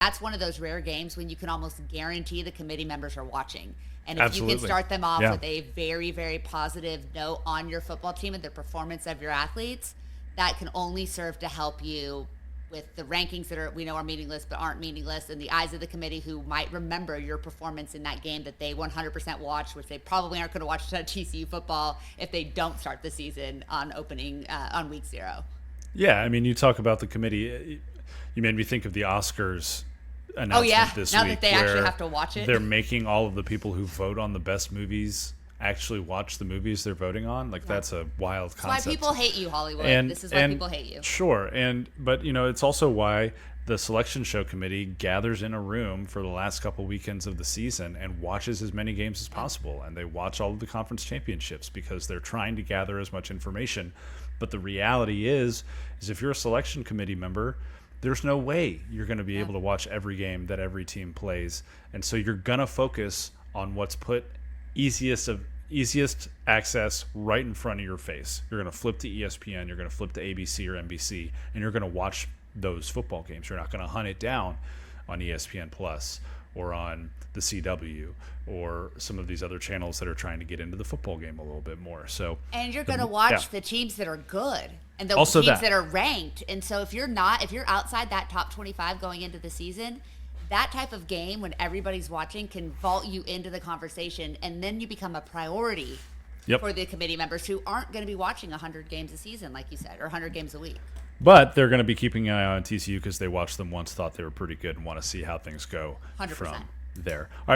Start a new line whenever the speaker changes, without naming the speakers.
that's one of those rare games when you can almost guarantee the committee members are watching. And if you
Absolutely.
can start them off
Yeah.
with a very, very positive note on your football team and the performance of your athletes, that can only serve to help you with the rankings that are we know are meaningless but aren't meaningless, and the eyes of the committee who might remember your performance in that game that they 100% watched, which they probably aren't going to watch TCU football if they don't start the season on opening on week 0.
Yeah, I mean, you talk about the committee. You made me think of the Oscars
Oh yeah,
announcement this
now
week,
that they actually
where
have to watch it.
they're making all of the people who vote on the best movies actually watch the movies they're voting on. Like, that's a wild concept.
That's why people hate you, Hollywood. This is why people hate you.
Sure, but it's also why the selection show committee gathers in a room for the last couple weekends of the season and watches as many games as possible, and they watch all of the conference championships because they're trying to gather as much information. But the reality is if you're a selection committee member, there's no way you're going to be able to watch every game that every team plays. And so you're going to focus on what's put easiest access right in front of your face. You're going to flip to ESPN, you're going to flip to ABC or NBC, and you're going to watch those football games. You're not going to hunt it down on ESPN Plus or on the CW or some of these other channels that are trying to get into the football game a little bit more. So,
and you're going to watch the teams that are good and the
also
teams that are ranked. And so if you're outside that top 25 going into the season, that type of game when everybody's watching can vault you into the conversation, and then you become a priority for the committee members who aren't going to be watching 100 games a season, like you said, or 100 games a week.
But they're going to be keeping an eye on TCU because they watched them once, thought they were pretty good, and want to see how things go
100%.
from there. All right.